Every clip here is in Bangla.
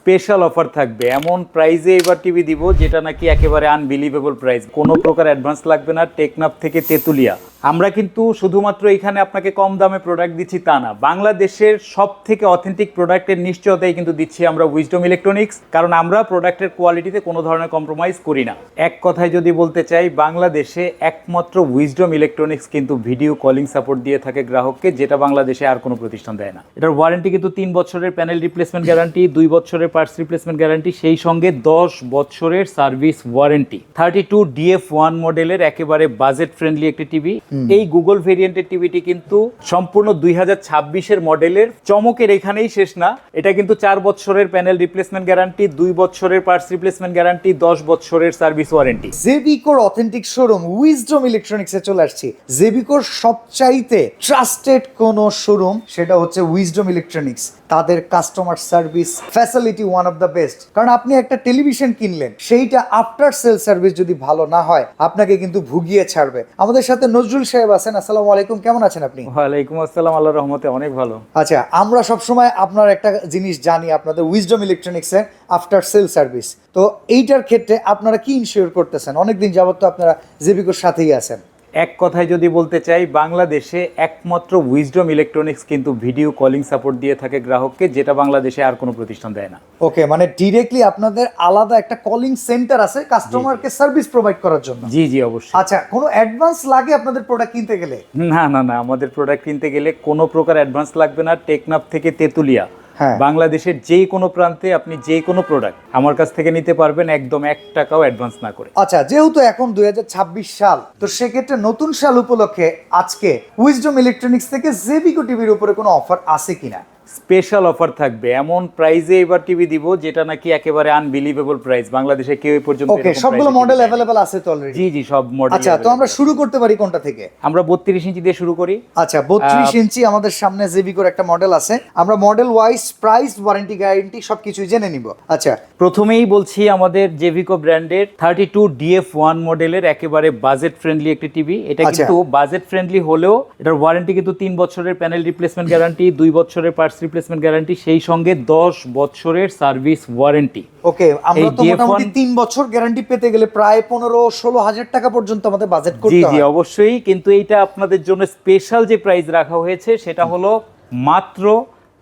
স্পেশাল অফার থাকবে, এমন প্রাইজে এবার টিভি দিব যেটা নাকি একেবারে আনবিলিভেবল প্রাইস। কোনো প্রকার অ্যাডভান্স লাগবে না। টেকনাফ থেকে তেতুলিয়া আমরা কিন্তু শুধুমাত্র এখানে আপনাকে কম দামে প্রোডাক্ট দিচ্ছি তা না, বাংলাদেশের সব থেকে অথেন্টিক প্রোডাক্টের নিশ্চয়তাই কিন্তু দিচ্ছি আমরা উইজডম ইলেকট্রনিক্স, কারণ আমরা প্রোডাক্টের কোয়ালিটিতে কোনো ধরনের কম্প্রোমাইজ করি না। এক কথায় যদি বলতে চাই, বাংলাদেশে একমাত্র উইজডম ইলেকট্রনিক্স কিন্তু ভিডিও কলিং সাপোর্ট দিয়ে থাকে গ্রাহককে, যেটা বাংলাদেশে আর কোনো প্রতিষ্ঠান দেয় না। এটার ওয়ারেন্টি কিন্তু 3 বছরের প্যানেল রিপ্লেসমেন্ট গ্যারান্টি, 2 বছরের পার্টস রিপ্লেসমেন্ট গ্যারান্টি, সেই সঙ্গে 10 বছরের সার্ভিস ওয়ারেন্টি। 32 DF1 মডেলের একেবারে বাজেট ফ্রেন্ডলি একটি টিভি। এই গুগল ভেরিয়েন্টের টিভিটি কিন্তু সম্পূর্ণ 2026-এর মডেলের। চমকের এখানেই শেষ না, এটা কিন্তু 4 বছরের প্যানেল রিপ্লেসমেন্ট গ্যারান্টি, 2 বছরের পার্টস রিপ্লেসমেন্ট গ্যারান্টি, 10 বছরের সার্ভিস ওয়ারেন্টি। জেবিকোর অথেন্টিক শোরুম উইজডম ইলেকট্রনিক্সে চলে আসছি। জেবিকোর সবচাইতে ট্রাস্টেড কোন শোরুম, সেটা হচ্ছে উইজডম ইলেকট্রনিক্স। তাদের customer service facility one of the best. কারণ আপনি একটা টেলিভিশন কিনলেন, সেইটা আফটার সেল সার্ভিস যদি ভালো না হয়, আপনাকে কিন্তু ভুগিয়ে ছাড়বে। আমাদের সাথে নজরুল সাহেব আছেন। আসসালামু আলাইকুম, কেমন আছেন আপনি? ওয়ালাইকুম আসসালাম, আল্লাহর রহমতে অনেক ভালো। আচ্ছা, আমরা সবসময় আপনার একটা জিনিস জানি, আপনাদের উইজডম ইলেকট্রনিক্সের আফটার সেল সার্ভিস। তো এইটার ক্ষেত্রে আপনারা কি ইনশিওর করতেছেন? অনেকদিন যাবত তো আপনারা জেবিকোর সাথেই আছেন। এক কথায় যদি বলতে চাই, বাংলাদেশে একমাত্র উইজডম ইলেকট্রনিক্স কিন্তু ভিডিও কলিং সাপোর্ট দিয়ে থাকে গ্রাহককে, যেটা বাংলাদেশে আর কোনো প্রতিষ্ঠান দেয় না। ওকে, মানে ডিরেক্টলি আপনাদের আলাদা একটা কলিং সেন্টার আছে কাস্টমারকে সার্ভিস প্রোভাইড করার জন্য? জি জি অবশ্যই। আচ্ছা, কোনো অ্যাডভান্স লাগে আপনাদের প্রোডাক্ট কিনতে গেলে? না না না, আমাদের প্রোডাক্ট কিনতে গেলে কোনো প্রকার অ্যাডভান্স লাগবে না। টেকনাফ থেকে তেতুলিয়া বাংলাদেশের যেই কোনো প্রান্তে আপনি যে কোনো প্রোডাক্ট আমার কাছ থেকে নিতে পারবেন, একদম 1 টাকাও অ্যাডভান্স না করে। আচ্ছা, যেহেতু এখন 2026 সাল, তো সেক্ষেত্রে নতুন সাল উপলক্ষে আজকে উইজডম ইলেকট্রনিক্স থেকে জেবিকো টিভির উপরে কোনো অফার আছে কিনা? স্পেশাল অফার থাকবে, এমন প্রাইজে এবার টিভি দিব যেটা নাকি একেবারে আনবিলিভেবল প্রাইস। বাংলাদেশে কেউ এই পর্যন্ত ওকে, সবগুলো মডেল अवेलेबल আছে তো অলরেডি? জি জি, সব মডেল। আচ্ছা, তো আমরা শুরু করতে পারি কোনটা থেকে? আমরা 32 ইঞ্চি দিয়ে শুরু করি। আচ্ছা, 32 ইঞ্চি আমাদের সামনে জেবিকোর একটা মডেল আছে। আমরা model wise price, warranty, guarantee সবকিছুই জেনে নিব। আচ্ছা, প্রথমেই বলছি আমাদের জেবিকো ব্র্যান্ডের 32 DF1 মডেলের একেবারে বাজেট ফ্রেন্ডলি একটি টিভি। এটা কিন্তু বাজেট ফ্রেন্ডলি হলেও এটার ওয়ারেন্টি কিন্তু 3 বছরের প্যানেল রিপ্লেসমেন্ট গ্যারান্টি, 2 বছরের পার্টস রিপ্লেসমেন্ট গ্যারান্টি, সেই সঙ্গে 10 বছরের সার্ভিস ওয়ারেন্টি। ওকে, আমরা তো মোটামুটি 3 বছর গ্যারান্টি পেতে গেলে প্রায় 15-16 হাজার টাকা পর্যন্ত আমাদের বাজেট করতে হয়। জি জি অবশ্যই, কিন্তু এইটা আপনাদের জন্য স্পেশাল যে প্রাইস রাখা হয়েছে সেটা হলো মাত্র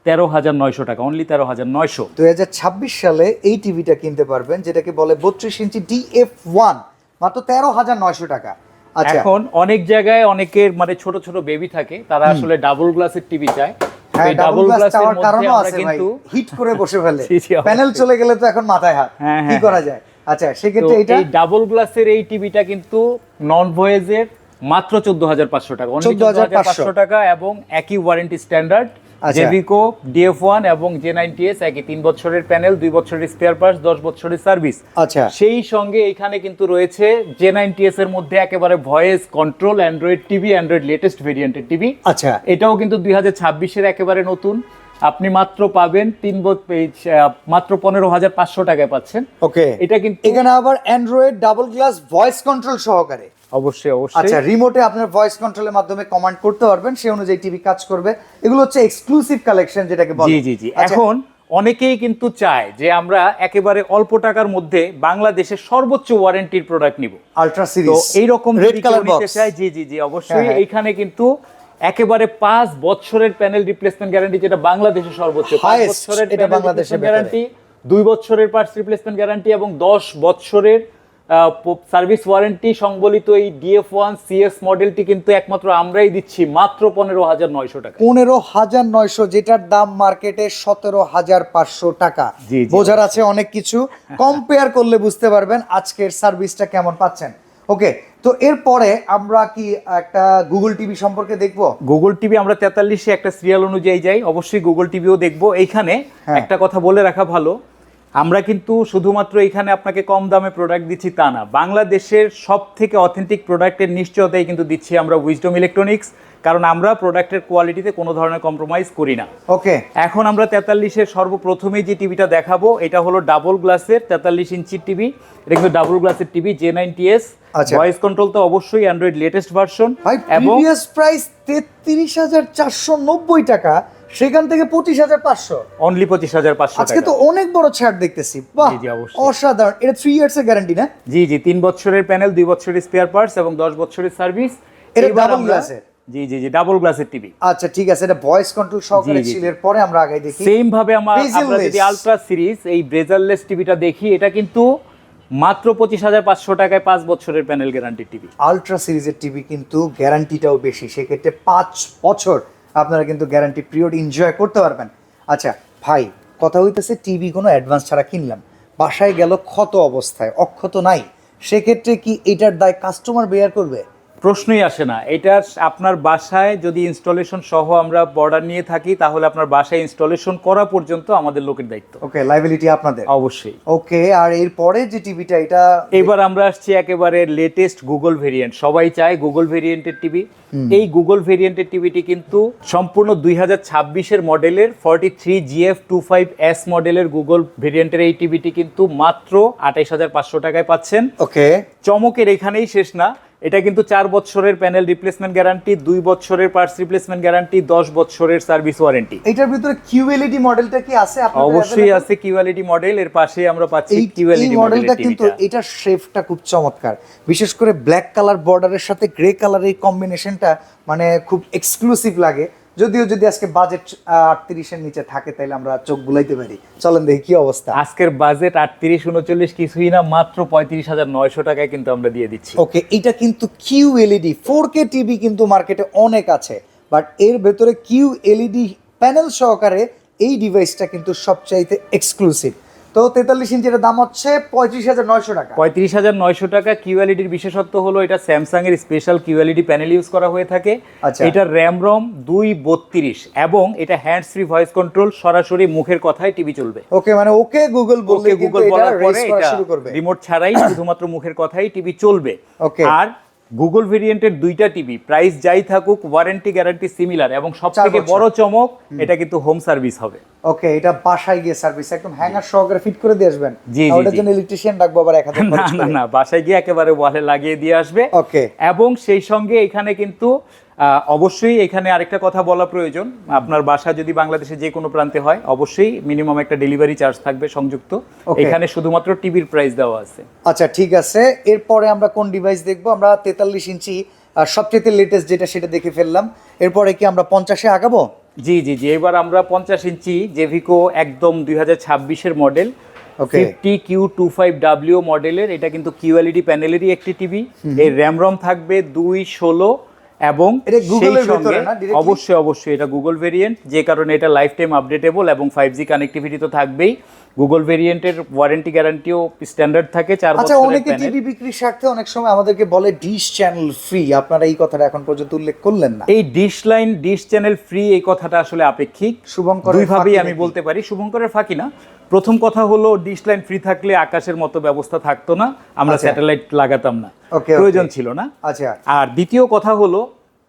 13,900 টাকা, অনলি 13,900। 2026 সালে এই টিভিটা কিনতে পারবেন, যেটাকে বলে 32 ইঞ্চি DF1, মাত্র 13,900 টাকা। আচ্ছা, এখন অনেক জায়গায় অনেকের মানে ছোট ছোট বেবি থাকে, তারা আসলে ডাবল গ্লাসের টিভি চায়। হ্যাঁ, ডাবল গ্লাস চাওয়ার কারণও আছে ভাই, হিট করে বসে ফেলে। প্যানেল চলে গেলে তো এখন মাথায় হাত, কি করা যায়? আচ্ছা, সেক্ষেত্রে এই ডাবল গ্লাসের এই টিভিটা কিন্তু নন ভয়েজের মাত্র 14,500 টাকা, 14,500 টাকা, এবং একই ওয়ারেন্টি স্ট্যান্ডার্ড। জেবিকো DF1 এবং J90S একই, 3 বছরের প্যানেল, 2 বছরের স্পেয়ার পার্টস, 10 বছরের সার্ভিস। আচ্ছা, সেই সঙ্গে এখানে কিন্তু রয়েছে J90S এর মধ্যে একেবারে voice control Android TV, Android latest ভেরিয়েন্টের টিভি। আচ্ছা, এটাও কিন্তু 2026-এর একেবারে নতুন। আপনি মাত্র পাবেন মাত্র 15,500 টাকায় পাচ্ছেন। ওকে, এটা কিন্তু এখানে আবার Android double glass voice control সহকারে। অবশ্যই অবশ্যই। আচ্ছা, রিমোটে আপনার ভয়েস কন্ট্রোলের মাধ্যমে কমান্ড করতে পারবেন, সেই অনুযায়ী টিভি কাজ করবে। এগুলো হচ্ছে এক্সক্লুসিভ কালেকশন যেটাকে বলে। জি জি জি। এখন অনেকেই কিন্তু চায় যে আমরা একেবারে অল্প টাকার মধ্যে বাংলাদেশের সর্বোচ্চ ওয়ারেন্টির প্রোডাক্ট নিব, আলট্রা সিরিজ। তো এইরকম রেড কালার বক্স চাই। জি জি জি অবশ্যই। এইখানে কিন্তু একেবারে 5 বছরের প্যানেল রিপ্লেসমেন্ট গ্যারান্টি, যেটা বাংলাদেশের সর্বোচ্চ। 5 বছরের এটা বাংলাদেশের গ্যারান্টি, 2 বছরের পার্টস রিপ্লেসমেন্ট গ্যারান্টি এবং 10 বছরের সার্ভিস ওয়ারেন্টি সংবলিত এই DF1 CS মডেলটি কিন্তু একমাত্র আমরাই দিচ্ছি মাত্র 15,900 টাকা। 15,900, যেটার দাম মার্কেটে 17,500 টাকা। বোঝার আছে অনেক কিছু, কম্পেয়ার করলে বুঝতে পারবেন আজকের সার্ভিসটা কেমন পাচ্ছেন। ওকে, তো এরপরে আমরা কি একটা গুগল টিভি সম্পর্কে দেখব? গুগল টিভি আমরা 43-এ একটা সিরিয়াল অনুযায়ী যাই, অবশ্যই গুগল টিভিও দেখব। এইখানে একটা কথা বলে রাখা ভালো, আমরা কিন্তু শুধুমাত্র এখানে আপনাকে কম দামে প্রোডাক্ট দিচ্ছি তা না, বাংলাদেশের সব থেকে অথেন্টিক প্রোডাক্টের নিশ্চয়তাই কিন্তু দিচ্ছি আমরা উইজডম ইলেকট্রনিক্স, কারণ আমরা প্রোডাক্টের কোয়ালিটিতে কোনো ধরনের কম্প্রোমাইজ করি না। ওকে, এখন আমরা 43-এর সর্বপ্রথমেই যে টিভিটা দেখাবো, এটা হলো ডাবল গ্লাসের 43 ইঞ্চির টিভি। এটা কিন্তু ডাবল গ্লাসের টিভি, J90S। ভয়েস কন্ট্রোল তো অবশ্যই অ্যান্ড্রয়েড লেটেস্ট ভার্সন, এবং প্রিভিয়াস প্রাইস 33,490 টাকা, সেখান থেকে 25,500 অনলি 25,500 আজকে টাকা। তো অনেক বড় ছাড় দেখতেছি, বাহ জি, জি, অবশ্যই। অসাধারণ। এটা 3 ইয়ার্স এর গ্যারান্টি না? জি জি, 3 বছরের প্যানেল, 2 বছরের স্পেয়ার পার্টস এবং 10 বছরের সার্ভিস। এটা এবার double আমরা glass-এর? জি জি জি, ডাবল গ্লাসের টিভি। আচ্ছা ঠিক আছে, এটা ভয়েস কন্ট্রোল সহকারে জি, জি, ছিল। জি। এর পরে আমরা আগে দেখি সেম ভাবে আমরা যদি Bezel-less। আলট্রা সিরিজ এই ব্রেজারলেস টিভিটা দেখি, এটা কিন্তু মাত্র 25,500 টাকায় 5 বছরের প্যানেল গ্যারান্টি টিভি। আলট্রা সিরিজের টিভি কিন্তু গ্যারান্টিটাও বেশি, সেক্ষেত্রে 5 বছর আপনারা কিন্তু গ্যারান্টি পিরিয়ড এনজয় করতে পারবেন। আচ্ছা ভাই, কথা হইতেছে টিভি কোনো অ্যাডভান্স ছাড়া কিনলাম, বাসায় গেল ক্ষত অবস্থায়, অক্ষত নাই, সেক্ষেত্রে কি এটার দায় কাস্টমার বেয়ার করবে? প্রশ্নই আসে না। এটা আপনার বাসায় যদি ইনস্টলেশন সহ আমরা অর্ডার নিয়ে থাকি, তাহলে আপনার বাসায় ইনস্টলেশন করা পর্যন্ত আমাদের লোকের দায়িত্ব। ওকে, লাইবিলিটি আপনাদের। অবশ্যই। ওকে, আর এরপরে যে টিভিটা, এটা এবার আমরা আসছি একেবারে লেটেস্ট গুগল ভেরিয়েন্ট। সবাই চায় গুগল ভেরিয়েন্টের টিভি। এই গুগল ভেরিয়েন্টের টিভিটি কিন্তু সম্পূর্ণ 2026-এর মডেলের 43GF25S মডেলের গুগল ভেরিয়েন্টের এই টিভিটি কিন্তু মাত্র 28,500 টাকায় পাচ্ছেন। ওকে, চমকের এখানেই শেষ না, এটা কিন্তু 4 বছরের প্যানেল রিপ্লেসমেন্ট গ্যারান্টি, 2 বছরের পার্টস রিপ্লেসমেন্ট গ্যারান্টি, 10 বছরের সার্ভিস ওয়ারেন্টি। এটার ভিতরে কিউএলইডি মডেলটা কি আছে আপনাদের? অবশ্যই আছে কিউএলইডি মডেল, এর পাশে আমরা পাচ্ছি এই কিউএলইডি মডেলটা মডেলের কিন্তু, টিভিটা। এটার শেপটা খুব চমৎকার, বিশেষ করে ব্ল্যাক কালার বর্ডারের সাথে গ্রে কালারের এই কম্বিনেশনটা মানে খুব এক্সক্লুসিভ লাগে। যদিও যদি আজকে বাজেট 38-এর নিচে থাকে, তাহলে আমরা চোখ বুলাইতে পারি। চলেন দেখি কি অবস্থা। আজকের বাজেট 38-39 কিছুই না, মাত্র 35,900 টাকায় কিন্তু আমরা দিয়ে দিচ্ছি। ওকে, এটা কিন্তু কিউএলইডি 4K টিভি কিন্তু মার্কেটে অনেক আছে, বাট এর ভেতরে কিউএলইডি প্যানেল সহকারে এই ডিভাইসটা কিন্তু সবচাইতে এক্সক্লুসিভ। তো 43 ইঞ্চির দাম হচ্ছে 35,900 টাকা। 35,900 টাকা। কিউএলইডির বিশেষত্ব হলো এটা স্যামসাং এর স্পেশাল কিউএলইডি প্যানেল ইউজ করা হয়ে থাকে। আচ্ছা। এটা র্যাম রম 232 এবং এটা হ্যান্ডস ফ্রি ভয়েস কন্ট্রোল, সরাসরি মুখের কথায় টিভি চলবে। ওকে, মানে ওকে গুগল বললে ওকে কিন্তু গুগল এটা বলার রেস পরে করা এটা শুরু করবে। রিমোট ছাড়াই শুধুমাত্র মুখের কথাই টিভি চলবে। ওকে। আর গুগল ভেরিয়েন্টের দুইটা টিভি প্রাইস যাই থাকুক, ওয়ারেন্টি গ্যারান্টি সিমিলার, এবং সবথেকে 4 বছর। বড় চমক, এটা কিন্তু হোম সার্ভিস হবে। ওকে, এটা বাসায় গিয়ে সার্ভিস একদম হ্যাঙ্গার সহকারে ফিট করে দিয়ে আসবেন? জি, জি, ওটার জি। জন্য ইলেকট্রিশিয়ান ডাকবো আবার 1000 না খরচ না করে? না, বাসায় গিয়ে একেবারে ওয়ালে লাগিয়ে দিয়ে আসবে। ওকে। এবং সেই সঙ্গে এখানে কিন্তু অবশ্যই এখানে আরেকটা কথা বলা প্রয়োজন, আপনার বাসা যদি বাংলাদেশে যে কোনো প্রান্তে হয়, অবশ্যই মিনিমাম একটা ডেলিভারি চার্জ থাকবে সংযুক্ত। Okay. এখানে শুধুমাত্র টিভির প্রাইস দেওয়া আছে। আচ্ছা ঠিক আছে, এরপরে আমরা কোন ডিভাইস দেখবো? আমরা 43 ইঞ্চি সবচেয়ে লেটেস্ট যেটা সেটা দেখে ফেললাম, এরপরে কি আমরা 50-এ আগাবো? জি জি জি, এবার আমরা 50 ইঞ্চি জেভিকো একদম 2026-এর মডেল Okay. 50Q25W মডেলের, এটা কিন্তু কিউএলইডি প্যানেলেরই একটি টিভি। এর র্যাম রম থাকবে 216 এবং এটা Google সেই এর ভেতরে সঙ্গে না directly? অবশ্যই অবশ্যই এটা গুগল ভেরিয়েন্ট, যে কারণে এটা লাইফ টাইম আপডেটেবল এবং 5G কানেক্টিভিটি তো থাকবেই। গুগল ভেরিয়েন্টের ওয়ারেন্টি গ্যারান্টিও স্ট্যান্ডার্ড থাকে 4 আচ্ছা, বছরের অনেকে প্যানেল। টিভি বিক্রির স্বার্থে অনেক সময় আমাদেরকে বলে ডিশ চ্যানেল ফ্রি, আপনারা এই কথাটা এখন পর্যন্ত উল্লেখ করলেন না। এই ডিশ চ্যানেল ফ্রি এই কথাটা আসলে আপেক্ষিক, শুভঙ্করের দুইভাবেই ফাঁকি আমি নাকি? বলতে পারি। শুভঙ্করের ফাঁকি না। প্রথম কথা হলো, ডিশ লাইন ফ্রি থাকলে আকাশের মতো ব্যবস্থা থাকতো না, আমরা আচ্ছা। স্যাটেলাইট লাগাতাম না, Okay, প্রয়োজন okay. ছিল না। আচ্ছা, আর দ্বিতীয় কথা হলো,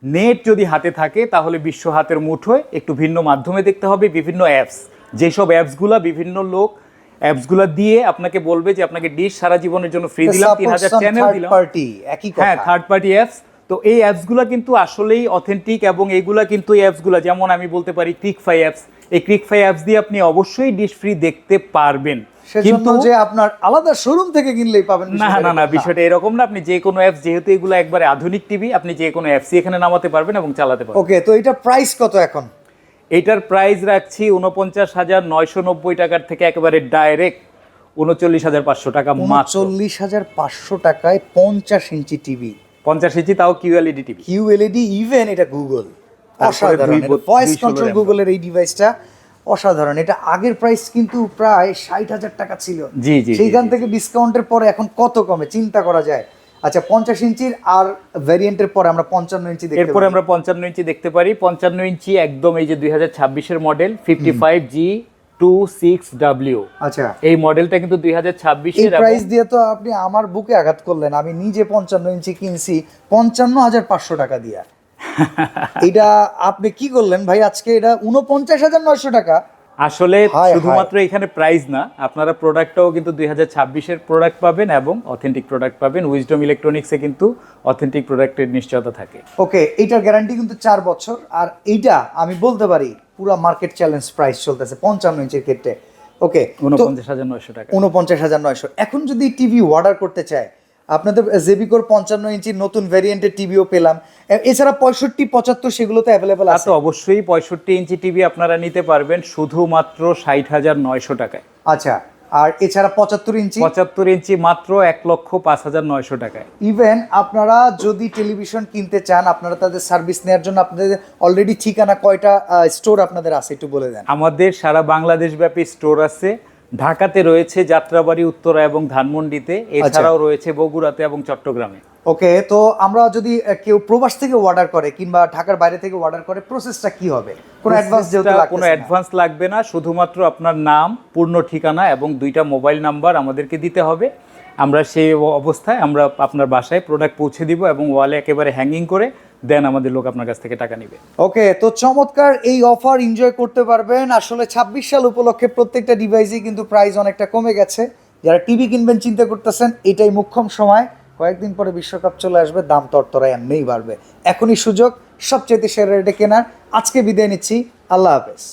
নেট যদি হাতে থাকে তাহলে বিশ্ব হাতের মুঠোয়, একটু ভিন্ন মাধ্যমে দেখতে হবে, বিভিন্ন অ্যাপস, যেসব অ্যাপসগুলা বিভিন্ন লোক অ্যাপসগুলা দিয়ে আপনাকে বলবে যে আপনাকে ডিশ সারা জীবনের জন্য ফ্রি দিলাম, 3000 চ্যানেল দিলাম। পার্টি একই কথা। হ্যাঁ, থার্ড পার্টি অ্যাপস। তো এই অ্যাপসগুলো কিন্তু আসলেই অথেন্টিক, এবং এইগুলা কিন্তু এই অ্যাপসগুলো, যেমন আমি বলতে পারি ক্লিকফাই অ্যাপস, এই ক্লিকফাই অ্যাপস দিয়ে আপনি অবশ্যই ডিশ ফ্রি দেখতে পারবেন, সেজন্য কিন্তু যে আপনার আলাদা শোরুম থেকে কিনলেই পাবেন না বিষয়টা না না, এরকম বিষয়টা এরকম না। আপনি যে কোনো অ্যাপস, যেহেতু এগুলো একবারে আধুনিক টিভি, আপনি যে কোনো অ্যাপসই এখানে নামাতে পারবেন এবং চালাতে পারবেন। ওকে, তো এটা প্রাইস কত এখন? এটার প্রাইস রাখছি 49,990 টাকার থেকে একেবারে ডাইরেক্ট 39,500 টাকা মাত্র। 39,500 টাকায় 50 ইঞ্চি টিভি, 50 ইঞ্চি, তাও কিউএলইডি টিভি। কিউএলইডি, ইভেন এটা গুগল, তারপরে অসাধারণ। 216 ভয়েস কন্ট্রোল RAM গুগলের এই ডিভাইসটা অসাধারণ। এটা আগের প্রাইস কিন্তু প্রায় 60,000 টাকা ছিল, জি, জি, জি, সেইখান জি, থেকে ডিসকাউন্টের পরে এখন কত কমে চিন্তা করা যায়। আচ্ছা, 50 ইঞ্চির আর ভ্যারিয়েন্টের পরে আমরা 55 ইঞ্চি দেখতে এরপরে পারি। আমরা 55 ইঞ্চি দেখতে পারি। 55 ইঞ্চি একদম এই যে 2026-এর মডেল 55G26W, আচ্ছা, এই মডেলটা কিন্তু এই 2026-এর। প্রাইস দিয়ে তো আপনি আমার বুকে আঘাত করলেন। আমি নিজে 55 ইঞ্চি কিনছি 55,500 টাকা দিয়া। এটা আপনি কি করলেন ভাই আজকে? এটা 49,900 টাকা। আসলে হায় শুধুমাত্র এখানে প্রাইস না, আপনারা প্রোডাক্টটাও কিন্তু 2026-এর প্রোডাক্ট পাবেন এবং অথেন্টিক প্রোডাক্ট পাবেন। উইজডম ইলেকট্রনিক্সে কিন্তু অথেন্টিক প্রোডাক্টের নিশ্চয়তা থাকে। ওকে, এইটার গ্যারান্টি কিন্তু 4 বছর, আর এইটা আমি বলতে পারি পুরো মার্কেট চ্যালেঞ্জ প্রাইস চলতেছে 55 ইঞ্চির ক্ষেত্রে। ওকে, 49,900 টাকা। 49,900। এখন যদি টিভি অর্ডার করতে চায়, আপনাদের জেবিকোর 55 ইঞ্চির নতুন ভ্যারিয়েন্টের টিভিও পেলাম, এছাড়া 65, 75 সেগুলো তো অ্যাভেলেবল তা আছে। তো অবশ্যই 65 ইঞ্চি টিভি আপনারা নিতে পারবেন শুধুমাত্র 60,900 টাকায়। আচ্ছা, আর এছাড়া 75 ইঞ্চি? 75 ইঞ্চি মাত্র 1,05,900 টাকায়। ইভেন আপনারা যদি টেলিভিশন কিনতে চান, আপনারা তাদের সার্ভিস নেওয়ার জন্য আপনাদের অলরেডি ঠিকানা কয়টা স্টোর আপনাদের আছে একটু বলে দেন। আমাদের সারা বাংলাদেশ ব্যাপী স্টোর আছে। ঢাকাতে রয়েছে যাত্রাবাড়ি, উত্তরা এবং ধানমন্ডিতে, এছাড়াও রয়েছে বগুড়াতে এবং চট্টগ্রামে। ওকে, তো আমরা যদি কেউ প্রবাস থেকে অর্ডার করে কিংবা ঢাকার বাইরে থেকে অর্ডার করে, প্রসেসটা কি হবে? কোনো অ্যাডভান্স যেহেতু লাগবে? কোনো অ্যাডভান্স লাগবে না, শুধুমাত্র আপনার নাম, পূর্ণ ঠিকানা এবং 2টা মোবাইল নাম্বার আমাদেরকে দিতে হবে। আমরা সেই অবস্থায় আমরা আপনার বাসায় প্রোডাক্ট পৌঁছে দিব এবং ওয়ালে একেবারে হ্যাঙ্গিং করে দেন আমাদের লোক আপনার কাছ থেকে টাকা নেবে। ওকে, তো চমৎকার এই অফার এনজয় করতে পারবেন। আসলে 26 সাল উপলক্ষে প্রত্যেকটা ডিভাইসই কিন্তু প্রাইস অনেকটা কমে গেছে। যারা টিভি কিনবেন চিন্তা করতেছেন, এটাই মোক্ষম সময়। কয়েকদিন পরে বিশ্বকাপ চলে আসবে, দাম তরতরায় এমনিই বাড়বে। এখনই সুযোগ সবচেয়ে সেরা রেটে কেনার। আজকে বিদায় নিচ্ছি, আল্লাহ হাফেজ।